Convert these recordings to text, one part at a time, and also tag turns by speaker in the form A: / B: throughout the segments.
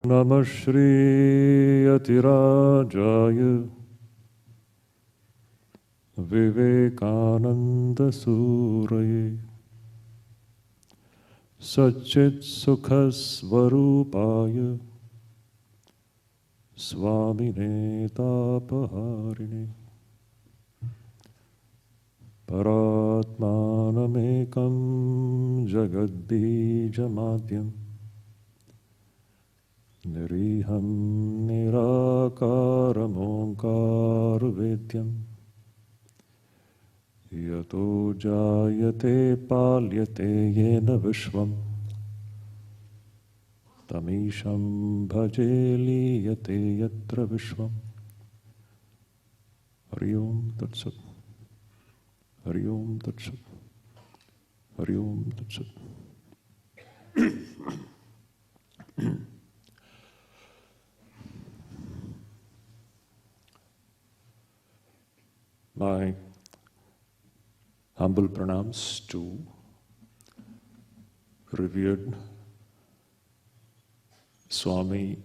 A: Namah Shri Yatirajaya Vivekananda Suraye Satchit Sukhasvarupaya Swami Tapaharine Paratmanamekam Jagadbijamadyam Niriham Nirakaram Omkarvedyam Yato Jayate Palyate Yena Vishvam Tamisham Bhajeli Yate Yatra Vishvam Hari Om Tatsat Hari Om Tatsat Hari Om Tatsat. My humble pranams to revered Swami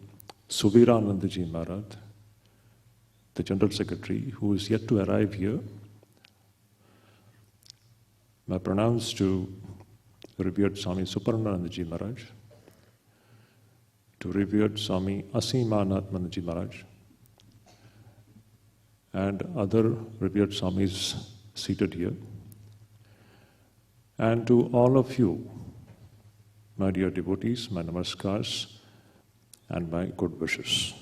A: Shuddhidananda Ji Maharaj, the General Secretary, who is yet to arrive here. My pranams to revered Swami Suparanananda Ji Maharaj, to revered Swami Asimanatmananda Ji Maharaj, and other revered Swamis seated here, and to all of you, my dear devotees, my namaskars, and my good wishes.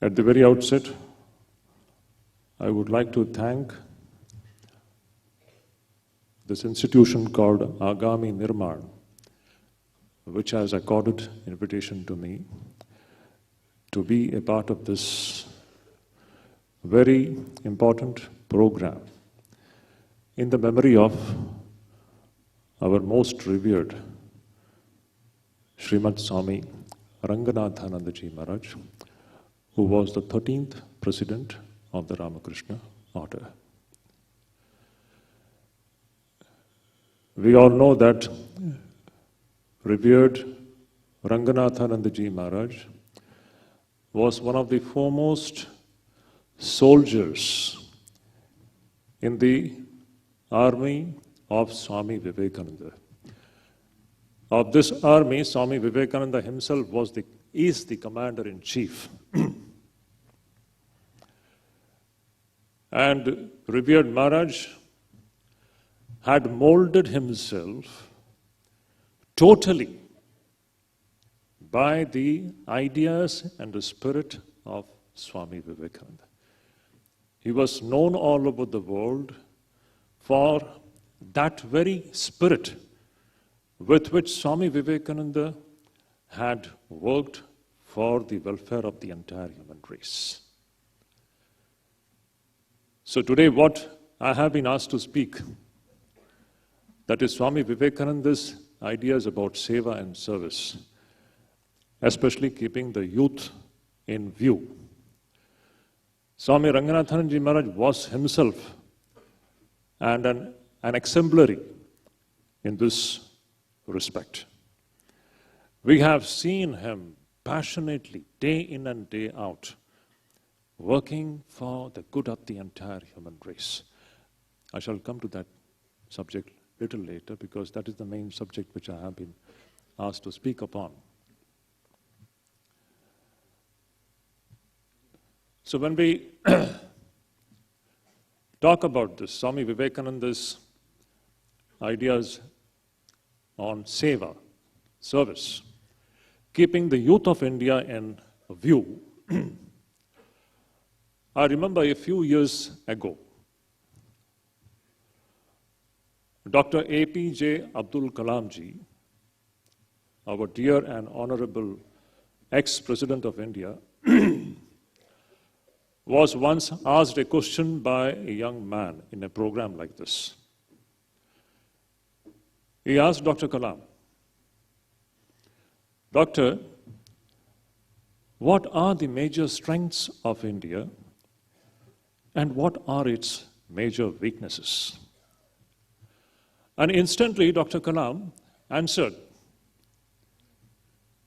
A: At the very outset, I would like to thank this institution called Agami Nirman, which has accorded invitation to me to be a part of this very important program in the memory of our most revered Srimad Swami Ranganathananda Ji Maharaj, who was the 13th president of the Ramakrishna order. We all know that revered Ranganathananda Ji Maharaj was one of the foremost soldiers in the army of Swami Vivekananda. Of this army, Swami Vivekananda himself is the commander-in-chief. And revered Maharaj had molded himself totally by the ideas and the spirit of Swami Vivekananda. He was known all over the world for that very spirit with which Swami Vivekananda had worked for the welfare of the entire human race. So today what I have been asked to speak, that is Swami Vivekananda's ideas about seva and service, especially keeping the youth in view. Swami Ranganathananda Ji Maharaj was himself and an exemplary in this respect. We have seen him passionately, day in and day out, working for the good of the entire human race. I shall come to that subject a little later because that is the main subject which I have been asked to speak upon. So when we talk about this, Swami Vivekananda's ideas on seva, service, keeping the youth of India in view, I remember a few years ago, Dr. APJ Abdul Kalam ji, our dear and honorable ex-president of India, was once asked a question by a young man in a program like this. He asked Dr. Kalam, Doctor, what are the major strengths of India and what are its major weaknesses? And instantly, Dr. Kalam answered,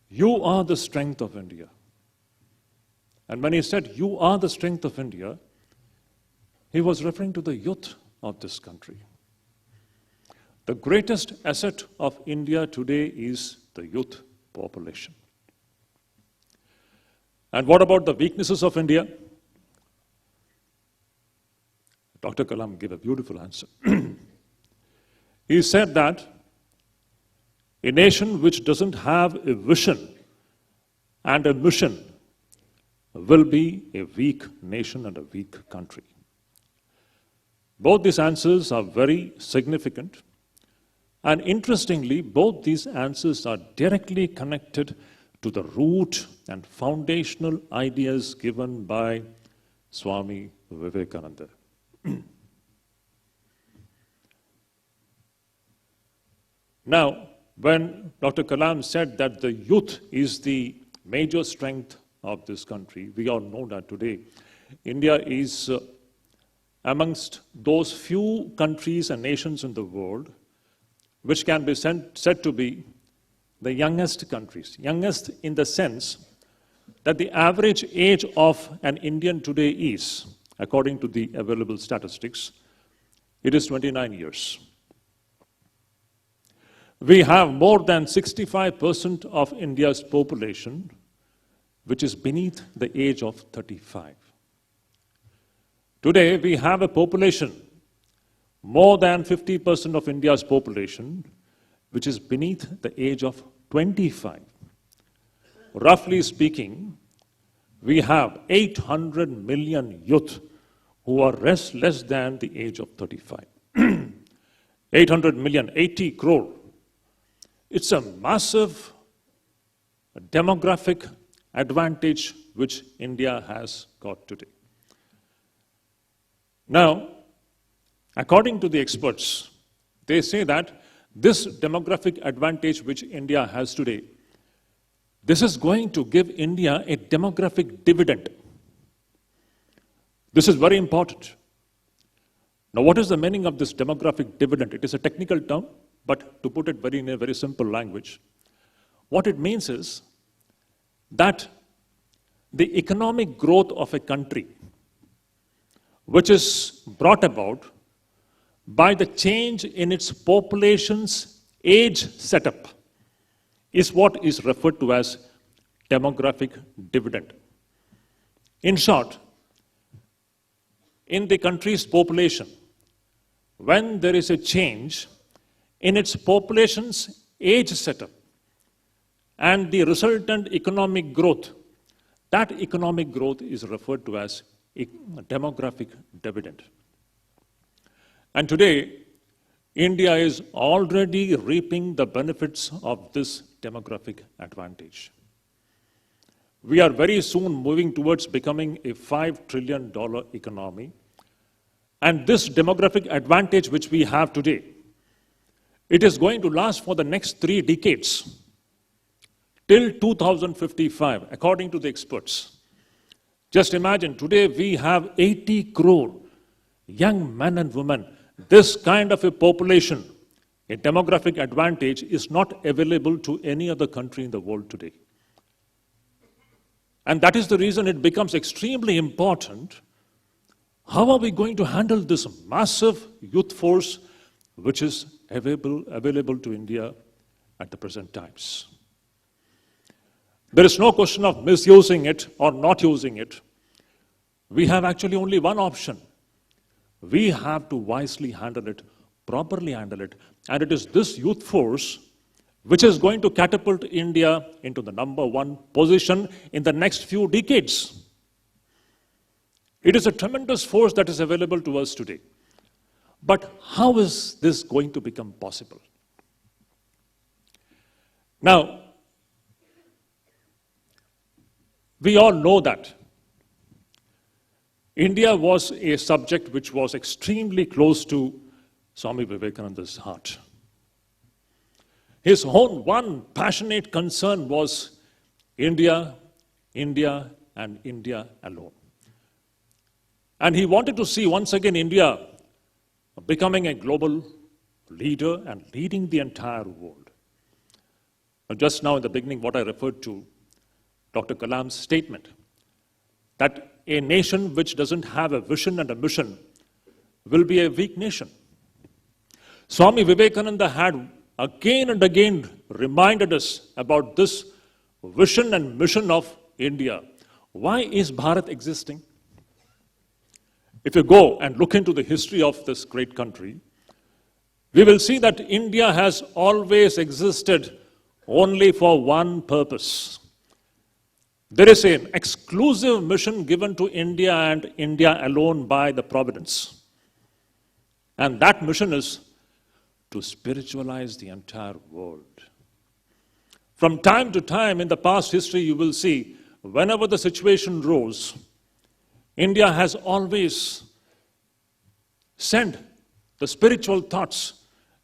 A: "You are the strength of India." And when he said, "You are the strength of India," he was referring to the youth of this country. The greatest asset of India today is the youth population. And what about the weaknesses of India? Dr. Kalam gave a beautiful answer. He said that a nation which doesn't have a vision and a mission will be a weak nation and a weak country. Both these answers are very significant. And interestingly, both these answers are directly connected to the root and foundational ideas given by Swami Vivekananda. Now, when Dr. Kalam said that the youth is the major strength of this country, we all know that today India is amongst those few countries and nations in the world which can be said to be the youngest countries. Youngest in the sense that the average age of an Indian today is, according to the available statistics, it is 29 years. We have more than 65% of India's population which is beneath the age of 35. Today, we have a population, more than 50% of India's population, which is beneath the age of 25. Roughly speaking, we have 800 million youth who are less than the age of 35. 800 million, 80 crore. It's a massive demographic advantage which India has got today. Now, according to the experts, they say that this demographic advantage which India has today, this is going to give India a demographic dividend. This is very important. Now, what is the meaning of this demographic dividend? It is a technical term, but to put it in a very simple language, what it means is that the economic growth of a country, which is brought about by the change in its population's age setup, is what is referred to as demographic dividend. In short, in the country's population, when there is a change in its population's age setup and the resultant economic growth, that economic growth is referred to as a demographic dividend. And today, India is already reaping the benefits of this demographic advantage. We are very soon moving towards becoming a $5 trillion economy. And this demographic advantage which we have today, it is going to last for the next 3 decades, till 2055, according to the experts. Just imagine, today we have 80 crore young men and women. This kind of a population, a demographic advantage, is not available to any other country in the world today. And that is the reason it becomes extremely important. How are we going to handle this massive youth force which is available to India at the present times? There is no question of misusing it or not using it. We have actually only one option. We have to wisely handle it, properly handle it. And it is this youth force which is going to catapult India into the #1 position in the next few decades. It is a tremendous force that is available to us today. But how is this going to become possible? Now, we all know that India was a subject which was extremely close to Swami Vivekananda's heart. His own one passionate concern was India, India, and India alone. And he wanted to see once again India becoming a global leader and leading the entire world. Just now in the beginning, what I referred to, Dr. Kalam's statement, that a nation which doesn't have a vision and a mission will be a weak nation. Swami Vivekananda had again and again reminded us about this vision and mission of India. Why is Bharat existing? If you go and look into the history of this great country, we will see that India has always existed only for one purpose. There is an exclusive mission given to India and India alone by the Providence. And that mission is to spiritualize the entire world. From time to time in the past history, you will see, whenever the situation rose, India has always sent the spiritual thoughts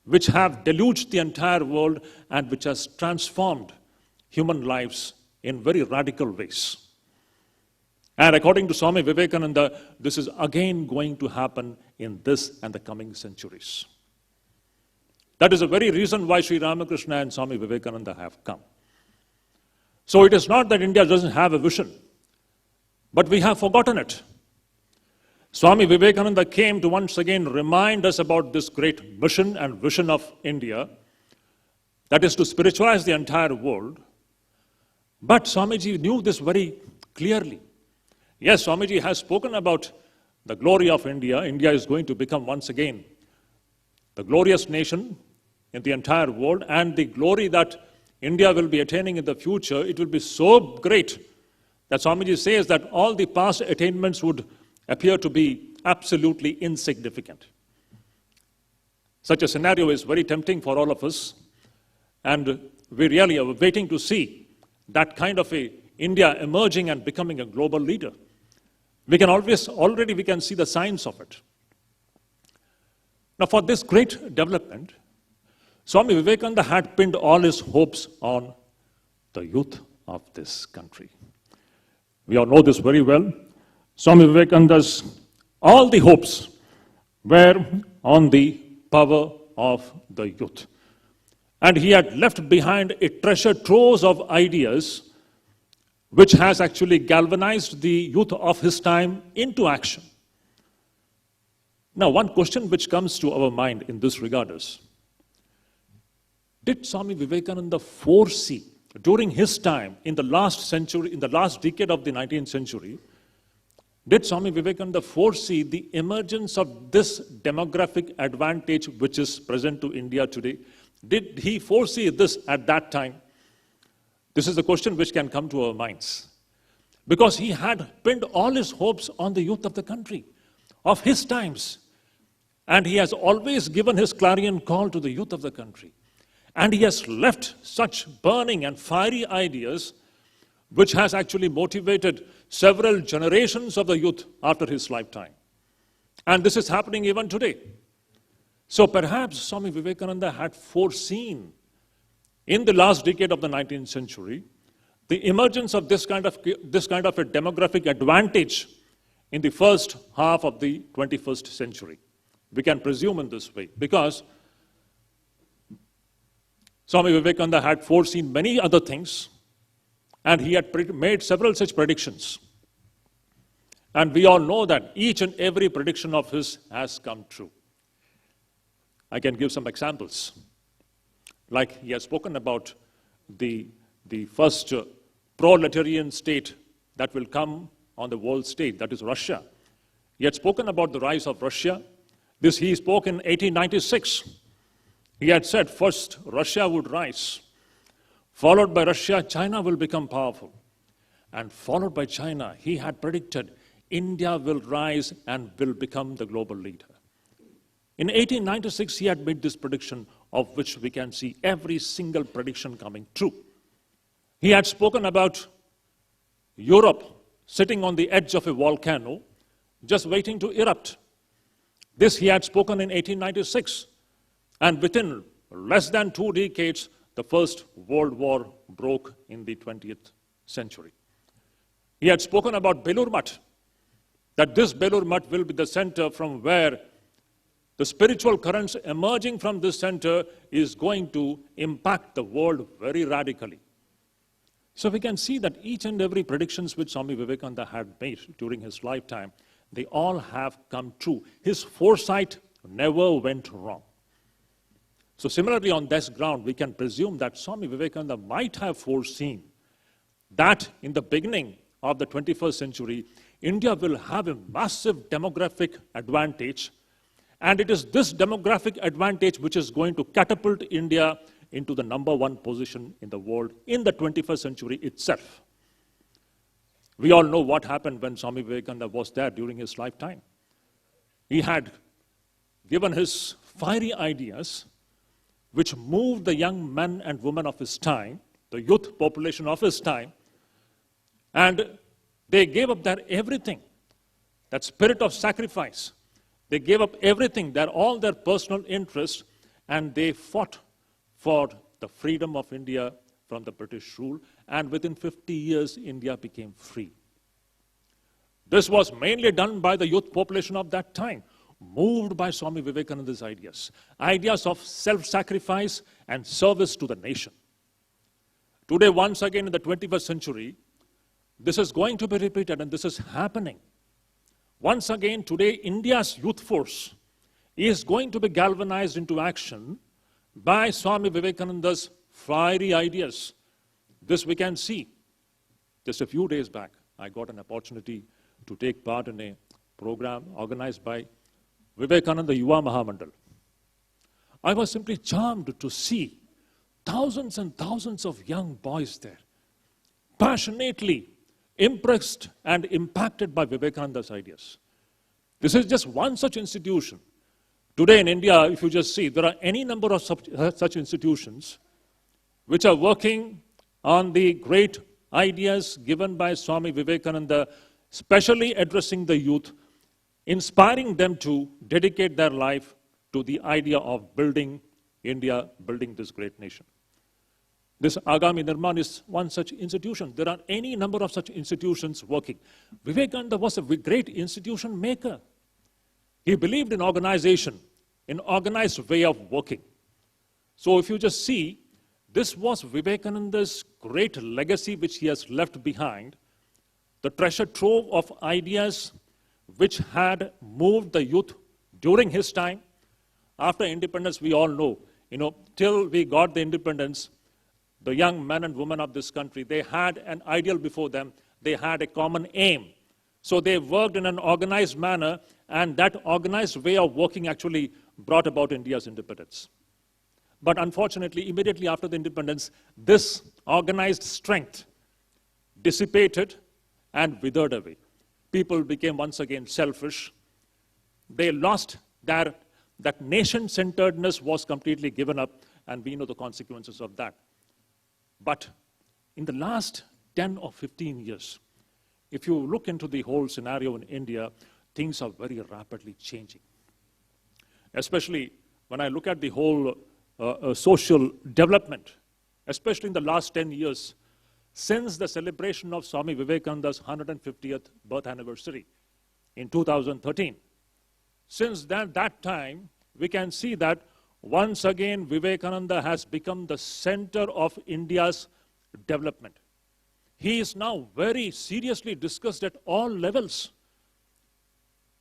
A: which have deluged the entire world and which has transformed human lives in very radical ways. And according to Swami Vivekananda, this is again going to happen in this and the coming centuries. That is the very reason why Sri Ramakrishna and Swami Vivekananda have come. So it is not that India doesn't have a vision, but we have forgotten it. Swami Vivekananda came to once again remind us about this great mission and vision of India, that is to spiritualize the entire world. But Swamiji knew this very clearly. Yes, Swamiji has spoken about the glory of India. India is going to become once again the glorious nation in the entire world, and the glory that India will be attaining in the future, it will be so great that Swamiji says that all the past attainments would appear to be absolutely insignificant. Such a scenario is very tempting for all of us, and we really are waiting to see that kind of a India emerging and becoming a global leader. We can already we can see the signs of it. Now, for this great development, Swami Vivekananda had pinned all his hopes on the youth of this country. We all know this very well. Swami Vivekananda's all the hopes were on the power of the youth. And he had left behind a treasure trove of ideas which has actually galvanized the youth of his time into action. Now, one question which comes to our mind in this regard is, did Swami Vivekananda foresee during his time in the last century, in the last decade of the 19th century, did Swami Vivekananda foresee the emergence of this demographic advantage which is present to India today? Did he foresee this at that time? This is the question which can come to our minds. Because he had pinned all his hopes on the youth of the country, of his times. And he has always given his clarion call to the youth of the country. And he has left such burning and fiery ideas which has actually motivated several generations of the youth after his lifetime. And this is happening even today. So perhaps Swami Vivekananda had foreseen in the last decade of the 19th century the emergence of this kind of a demographic advantage in the first half of the 21st century. We can presume in this way because Swami Vivekananda had foreseen many other things and he had made several such predictions. And we all know that each and every prediction of his has come true. I can give some examples. Like he has spoken about the first proletarian state that will come on the world stage, that is Russia. He had spoken about the rise of Russia. This he spoke in 1896. He had said first Russia would rise, followed by Russia, China will become powerful. And followed by China, he had predicted India will rise and will become the global leader. In 1896, he had made this prediction of which we can see every single prediction coming true. He had spoken about Europe sitting on the edge of a volcano, just waiting to erupt. This he had spoken in 1896. And within less than 2 decades, the First World War broke in the 20th century. He had spoken about Belur Math, that this Belur Math will be the center from where The spiritual currents emerging from this center is going to impact the world very radically. So we can see that each and every predictions which Swami Vivekananda had made during his lifetime, they all have come true. His foresight never went wrong. So similarly, on this ground, we can presume that Swami Vivekananda might have foreseen that in the beginning of the 21st century, India will have a massive demographic advantage, and it is this demographic advantage which is going to catapult India into the #1 position in the world in the 21st century itself. We all know what happened when Swami Vivekananda was there during his lifetime. He had given his fiery ideas which moved the young men and women of his time, the youth population of his time, and they gave up their everything, that spirit of sacrifice. They gave up everything, all their personal interests, and they fought for the freedom of India from the British rule, and within 50 years, India became free. This was mainly done by the youth population of that time, moved by Swami Vivekananda's ideas, ideas of self-sacrifice and service to the nation. Today, once again in the 21st century, this is going to be repeated, and this is happening. Once again, today, India's youth force is going to be galvanized into action by Swami Vivekananda's fiery ideas. This we can see. Just a few days back, I got an opportunity to take part in a program organized by Vivekananda Yuva Mahamandal. I was simply charmed to see thousands and thousands of young boys there, passionately impressed and impacted by Vivekananda's ideas. This is just one such institution. Today in India, if you just see, there are any number of such institutions which are working on the great ideas given by Swami Vivekananda, especially addressing the youth, inspiring them to dedicate their life to the idea of building India, building this great nation. This Agami Nirman is one such institution. There are any number of such institutions working. Vivekananda was a great institution maker. He believed in organization, in organized way of working. So if you just see, this was Vivekananda's great legacy which he has left behind, the treasure trove of ideas which had moved the youth during his time. After independence, we all know, till we got the independence, the young men and women of this country, they had an ideal before them. They had a common aim. So they worked in an organized manner, and that organized way of working actually brought about India's independence. But unfortunately, immediately after the independence, this organized strength dissipated and withered away. People became once again selfish. They lost that nation-centeredness was completely given up, and we know the consequences of that. But in the last 10 or 15 years, if you look into the whole scenario in India, things are very rapidly changing. Especially when I look at the whole social development, especially in the last 10 years, since the celebration of Swami Vivekananda's 150th birth anniversary in 2013. Since that time, we can see that once again Vivekananda has become the center of India's development. He is now very seriously discussed at all levels,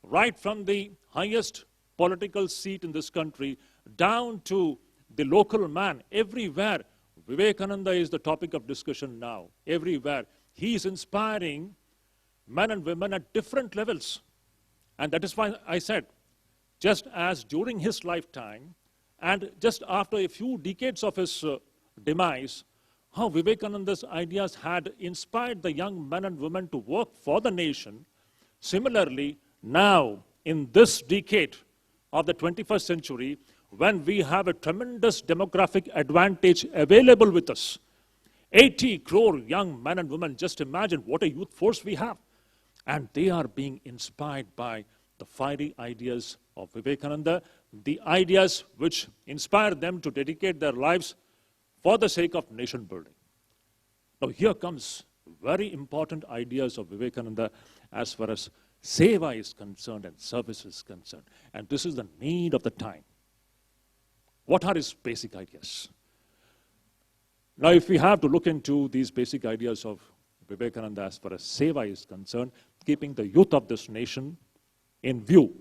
A: right from the highest political seat in this country down to the local man. Everywhere, Vivekananda is the topic of discussion now. Everywhere. He is inspiring men and women at different levels. And that is why I said, just as during his lifetime, and just after a few decades of his demise, how Vivekananda's ideas had inspired the young men and women to work for the nation. Similarly, now, in this decade of the 21st century, when we have a tremendous demographic advantage available with us, 80 crore young men and women, just imagine what a youth force we have. And they are being inspired by the fiery ideas of Vivekananda, the ideas which inspire them to dedicate their lives for the sake of nation building. Now here comes very important ideas of Vivekananda as far as seva is concerned and service is concerned. And this is the need of the time. What are his basic ideas? Now, if we have to look into these basic ideas of Vivekananda as far as seva is concerned, keeping the youth of this nation in view,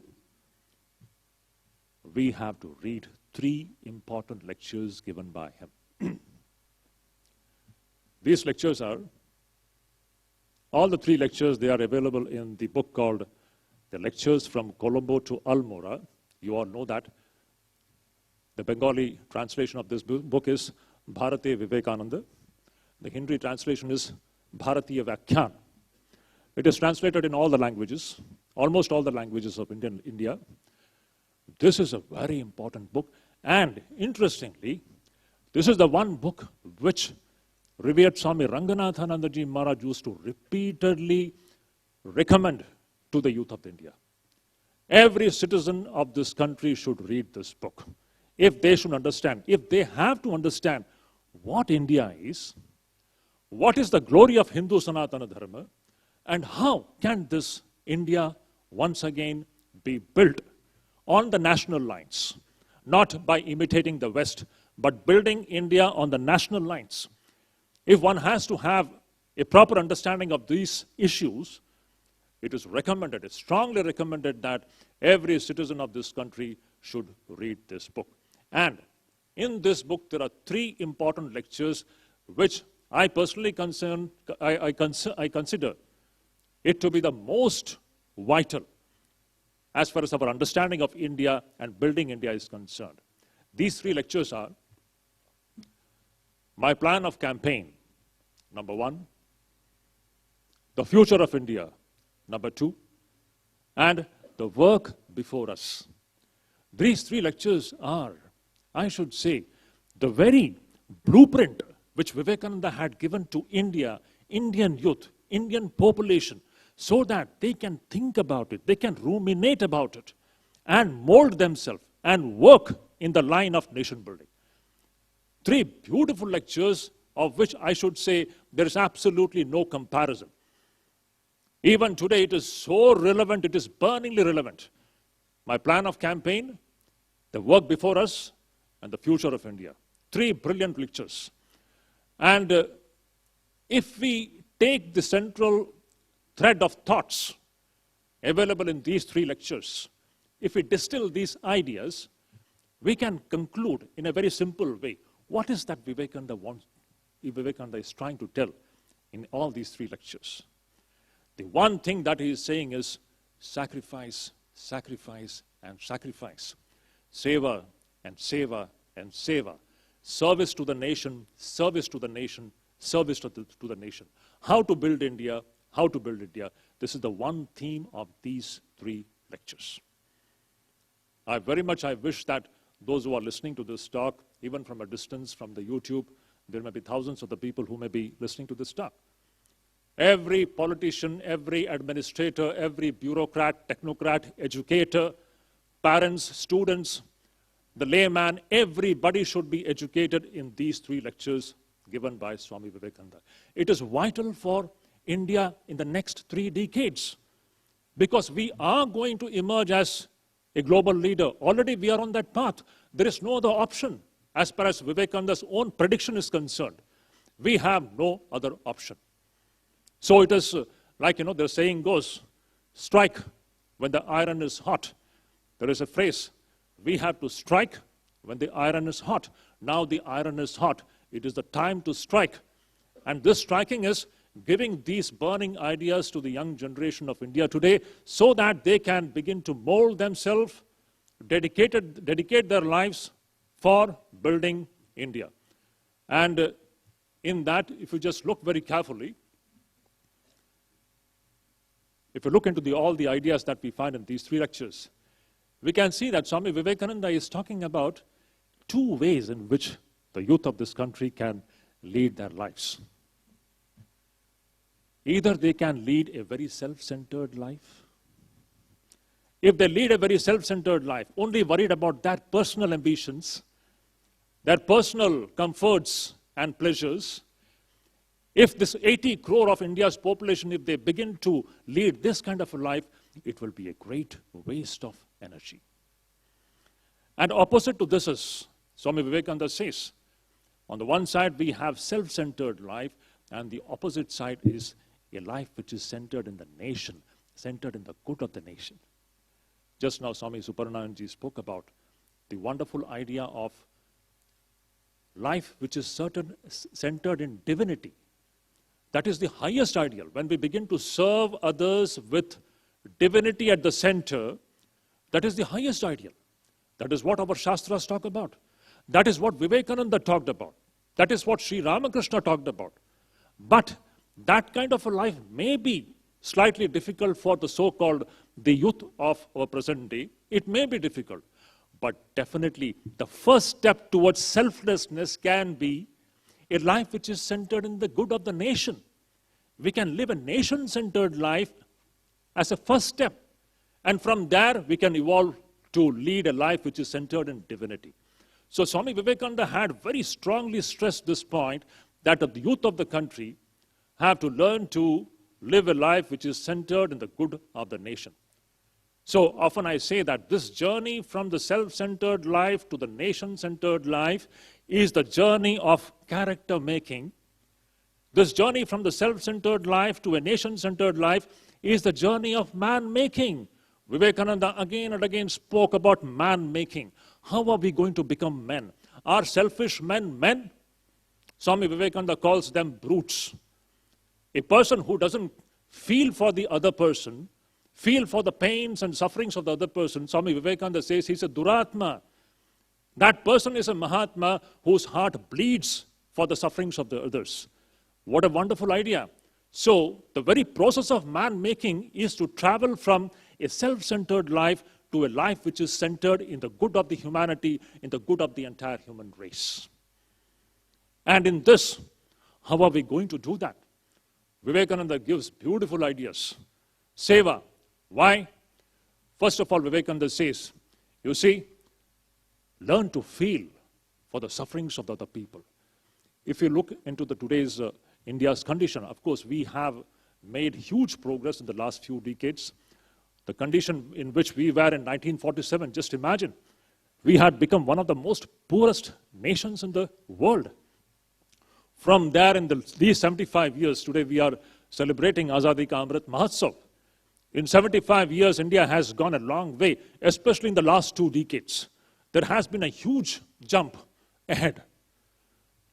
A: we have to read 3 important lectures given by him. These lectures are, all the 3 lectures, they are available in the book called The Lectures from Colombo to Almora. You all know that. The Bengali translation of this book is Bharate Vivekananda. The Hindi translation is Bharatiya Vyakhyan. It is translated in all the languages, almost all the languages of India. This is a very important book. And interestingly, this is the one book which revered Swami Ranganathanandaji Maharaj used to repeatedly recommend to the youth of India. Every citizen of this country should read this book. If they should understand, if they have to understand what India is, what is the glory of Hindu Sanatana Dharma, and how can this India once again be built on the national lines, not by imitating the West, but building India on the national lines. If one has to have a proper understanding of these issues, it is recommended, it's strongly recommended that every citizen of this country should read this book. And in this book, there are 3 important lectures which I personally consider it to be the most vital as far as our understanding of India and building India is concerned. These 3 lectures are my plan of campaign, number 1, the future of India, number 2, and the work before us. These 3 lectures are, I should say, the very blueprint which Vivekananda had given to India, Indian youth, Indian population, so that they can think about it, they can ruminate about it, and mold themselves and work in the line of nation building. 3 beautiful lectures of which I should say there is absolutely no comparison. Even today it is so relevant, it is burningly relevant. My plan of campaign, the work before us, and the future of India. 3 brilliant lectures. And if we take the central thread of thoughts available in these 3 lectures, if we distill these ideas, we can conclude in a very simple way, what is that Vivekananda is trying to tell in all these 3 lectures? The one thing that he is saying is sacrifice, sacrifice, and sacrifice. Seva and seva and seva. Service to the nation, service to the nation, service to the nation. How to build India, how to build India. This is the one theme of these 3 lectures. I wish that those who are listening to this talk, even from a distance, from the YouTube, there may be thousands of the people who may be listening to this talk. Every politician, every administrator, every bureaucrat, technocrat, educator, parents, students, the layman, everybody should be educated in these 3 lectures given by Swami Vivekananda. It is vital for India in the next 3 decades because we are going to emerge as a global leader. Already we are on that path. There is no other option as far as Vivekananda's own prediction is concerned. We have no other option. So it is like, the saying goes, strike when the iron is hot. There is a phrase, we have to strike when the iron is hot. Now the iron is hot. It is the time to strike. And this striking is giving these burning ideas to the young generation of India today so that they can begin to mold themselves, dedicate their lives for building India. And in that, if you just look very carefully, if you look into all the ideas that we find in these 3 lectures, we can see that Swami Vivekananda is talking about 2 ways in which the youth of this country can lead their lives. Either they can lead a very self-centered life. If they lead a very self-centered life, only worried about their personal ambitions, their personal comforts and pleasures, if this 80 crore of India's population, if they begin to lead this kind of a life, it will be a great waste of energy. And opposite to this is, Swami Vivekananda says, on the one side we have self-centered life, and the opposite side is a life which is centered in the nation, centered in the good of the nation. Just now Swami Suparanandaji spoke about the wonderful idea of life which is centered in divinity. That is the highest ideal. When we begin to serve others with divinity at the center, that is the highest ideal. That is what our Shastras talk about. That is what Vivekananda talked about. That is what Sri Ramakrishna talked about. But that kind of a life may be slightly difficult for the so-called the youth of our present day. It may be difficult. But definitely the first step towards selflessness can be a life which is centered in the good of the nation. We can live a nation-centered life as a first step. And from there we can evolve to lead a life which is centered in divinity. So Swami Vivekananda had very strongly stressed this point that the youth of the country have to learn to live a life which is centered in the good of the nation. So often I say that this journey from the self-centered life to the nation-centered life is the journey of character making. This journey from the self-centered life to a nation-centered life is the journey of man-making. Vivekananda again and again spoke about man-making. How are we going to become men? Are selfish men men? Swami Vivekananda calls them brutes. A person who doesn't feel for the other person, feel for the pains and sufferings of the other person, Swami Vivekananda says he's a duratma. That person is a Mahatma whose heart bleeds for the sufferings of the others. What a wonderful idea. So the very process of man-making is to travel from a self-centered life to a life which is centered in the good of the humanity, in the good of the entire human race. And in this, how are we going to do that? Vivekananda gives beautiful ideas. Seva. Why? First of all, Vivekananda says, you see, learn to feel for the sufferings of the other people. If you look into today's India's condition, of course, we have made huge progress in the last few decades. The condition in which we were in 1947, just imagine, we had become one of the most poorest nations in the world. From there, in these 75 years, today we are celebrating Azadi Ka Amrit Mahotsav. In 75 years, India has gone a long way, especially in the last 2 decades. There has been a huge jump ahead.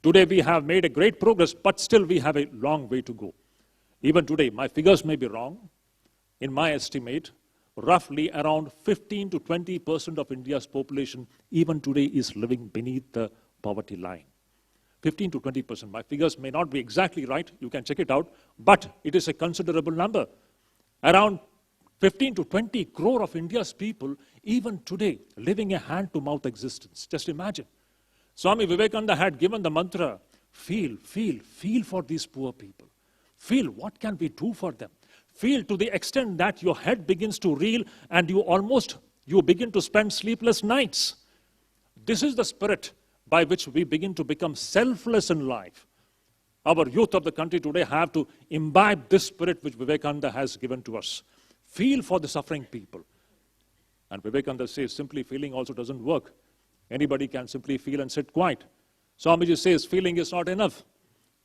A: Today we have made a great progress, but still we have a long way to go. Even today, my figures may be wrong. In my estimate, roughly around 15 to 20% of India's population even today is living beneath the poverty line. 15 to 20%. My figures may not be exactly right. You can check it out. But it is a considerable number. Around 15 to 20 crore of India's people, even today, living a hand-to-mouth existence. Just imagine. Swami Vivekananda had given the mantra, feel for these poor people. Feel what can we do for them. Feel to the extent that your head begins to reel and you begin to spend sleepless nights. This is the spirit by which we begin to become selfless in life. Our youth of the country today have to imbibe this spirit which Vivekananda has given to us. Feel for the suffering people. And Vivekananda says simply feeling also doesn't work. Anybody can simply feel and sit quiet. Swamiji says feeling is not enough.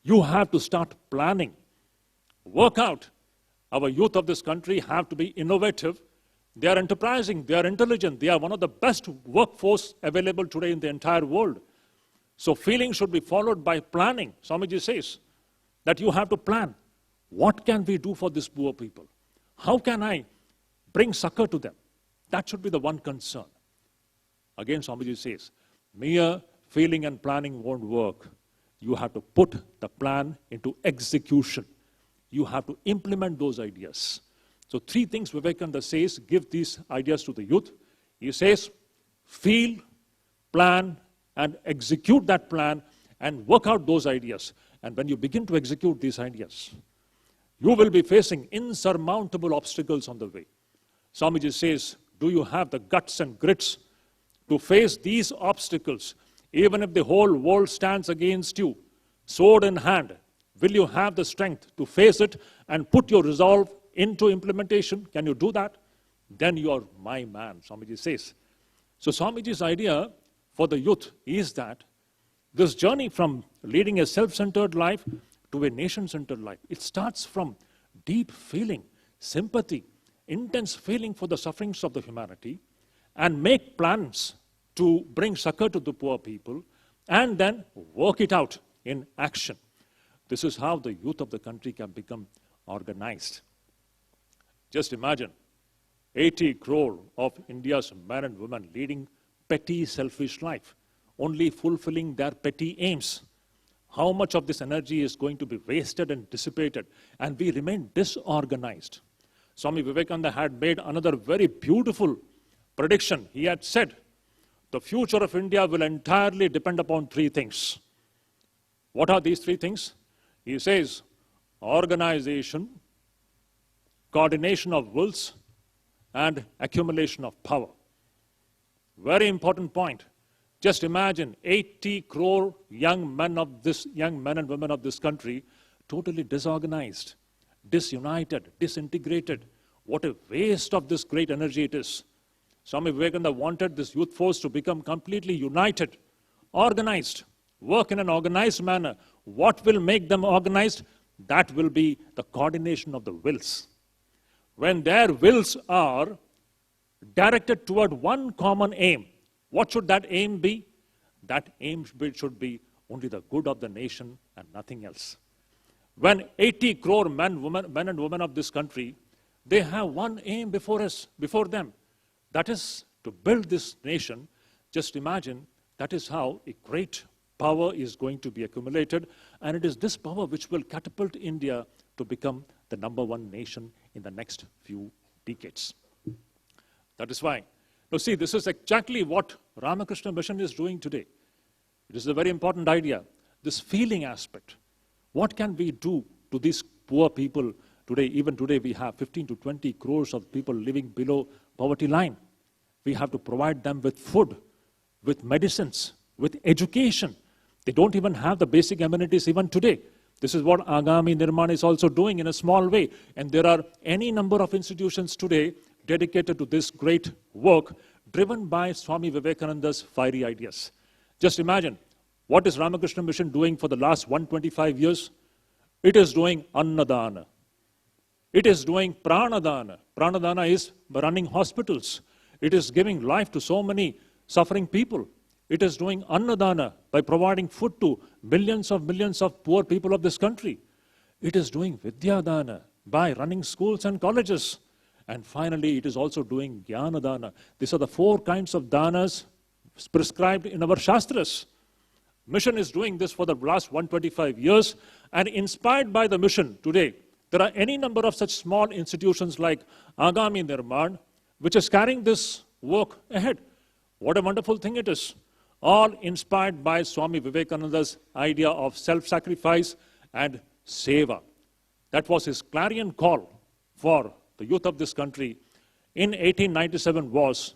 A: You have to start planning. Work out. Our youth of this country have to be innovative. They are enterprising. They are intelligent. They are one of the best workforce available today in the entire world. So feeling should be followed by planning. Swamiji says that you have to plan. What can we do for these poor people? How can I bring succor to them? That should be the one concern. Again, Swamiji says, mere feeling and planning won't work. You have to put the plan into execution. You have to implement those ideas. So 3 things Vivekananda says, give these ideas to the youth. He says, feel, plan, and execute that plan and work out those ideas. And when you begin to execute these ideas, you will be facing insurmountable obstacles on the way. Swamiji says, do you have the guts and grits to face these obstacles, even if the whole world stands against you, sword in hand? Will you have the strength to face it and put your resolve into implementation? Can you do that? then you are my man, Swamiji says. So Swamiji's idea for the youth is that this journey from leading a self-centered life to a nation-centered life, it starts from deep feeling, sympathy, intense feeling for the sufferings of the humanity, and make plans to bring succor to the poor people, and then work it out in action. This is how the youth of the country can become organized. Just imagine 80 crore of India's men and women leading petty, selfish life, only fulfilling their petty aims. How much of this energy is going to be wasted and dissipated, and we remain disorganized? Swami Vivekananda had made another very beautiful prediction. He had said, the future of India will entirely depend upon three things. What are these three things? He says, organization, coordination of wills, and accumulation of power. Very important point. Just imagine 80 crore young men and women of this country totally disorganized, disunited, disintegrated. What a waste of this great energy it is. Swami Vivekananda wanted this youth force to become completely united, organized, work in an organized manner. What will make them organized? That will be the coordination of the wills. When their wills are directed toward one common aim, what should that aim be? That aim should be only the good of the nation and nothing else. When 80 crore men and women of this country, they have one aim before them. That is to build this nation. Just imagine, that is how a great power is going to be accumulated, and it is this power which will catapult India to become the #1 nation in the next few decades. That is why. Now see, this is exactly what Ramakrishna Mission is doing today. It is a very important idea, this feeling aspect. What can we do to these poor people today? Even today we have 15 to 20 crores of people living below poverty line. We have to provide them with food, with medicines, with education. They don't even have the basic amenities even today. This is what Agami Nirman is also doing in a small way. And there are any number of institutions today dedicated to this great work, driven by Swami Vivekananda's fiery ideas. Just imagine, what is Ramakrishna Mission doing for the last 125 years? It is doing Annadana. It is doing Pranadana. Pranadana is running hospitals. It is giving life to so many suffering people. It is doing Annadana by providing food to millions of poor people of this country. It is doing Vidyadana by running schools and colleges. And finally, it is also doing Jnanadana. These are the 4 kinds of danas prescribed in our Shastras. Mission is doing this for the last 125 years. And inspired by the mission today, there are any number of such small institutions like Agami Nirman, which is carrying this work ahead. What a wonderful thing it is. All inspired by Swami Vivekananda's idea of self-sacrifice and seva. That was his clarion call for the youth of this country in 1897 was,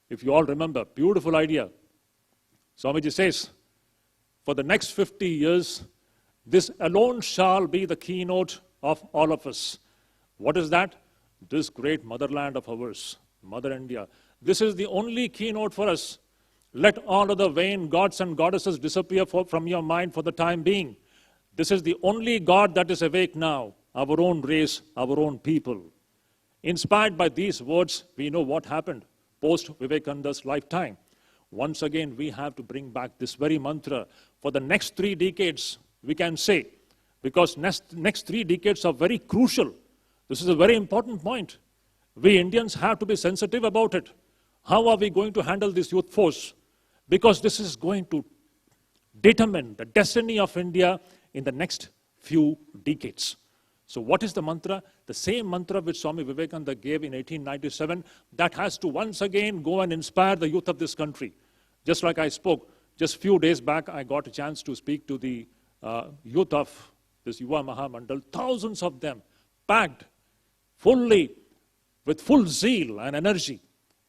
A: if you all remember, beautiful idea. Swamiji says, for the next 50 years, this alone shall be the keynote of all of us. What is that? This great motherland of ours, Mother India. This is the only keynote for us. Let all other vain gods and goddesses disappear from your mind for the time being. This is the only God that is awake now, our own race, our own people. Inspired by these words, we know what happened post Vivekananda's lifetime. Once again, we have to bring back this very mantra for the next 3 decades, we can say, because next 3 decades are very crucial. This is a very important point. We Indians have to be sensitive about it. How are we going to handle this youth force? Because this is going to determine the destiny of India in the next few decades. So what is the mantra? The same mantra which Swami Vivekananda gave in 1897, that has to once again go and inspire the youth of this country. Just like I spoke, just few days back, I got a chance to speak to the youth of this Yuva Mahamandal, thousands of them, packed fully, with full zeal and energy,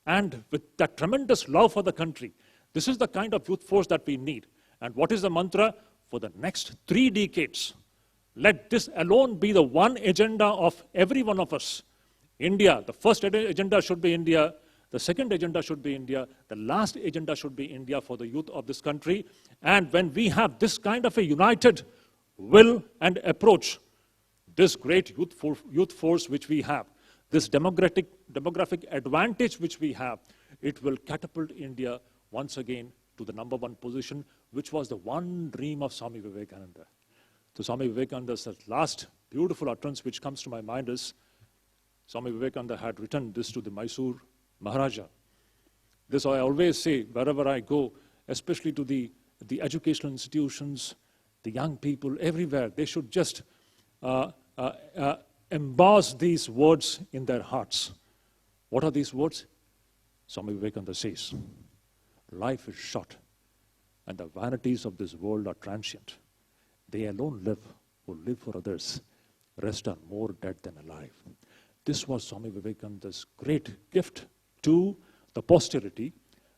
A: and with that tremendous love for the country. This is the kind of youth force that we need. And what is the mantra? For the next 3 decades, let this alone be the one agenda of every one of us. India, the first agenda should be India, the second agenda should be India, the last agenda should be India for the youth of this country. And when we have this kind of a united will and approach, this great youth force which we have, this demographic advantage which we have, it will catapult India once again to the #1 position, which was the one dream of Swami Vivekananda. So Swami Vivekananda's last beautiful utterance which comes to my mind is, Swami Vivekananda had written this to the Mysore Maharaja. This I always say wherever I go, especially to the educational institutions, the young people, everywhere, they should just emboss these words in their hearts. What are these words? Swami Vivekananda says, life is short and the vanities of this world are transient. They alone live who live for others. Rest are more dead than alive. This was Swami Vivekananda's great gift to the posterity,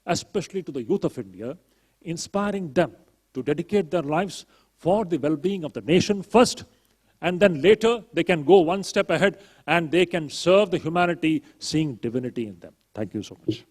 A: especially to the youth of India, inspiring them to dedicate their lives for the well-being of the nation first, and then later they can go one step ahead and they can serve the humanity, seeing divinity in them. Thank you so much.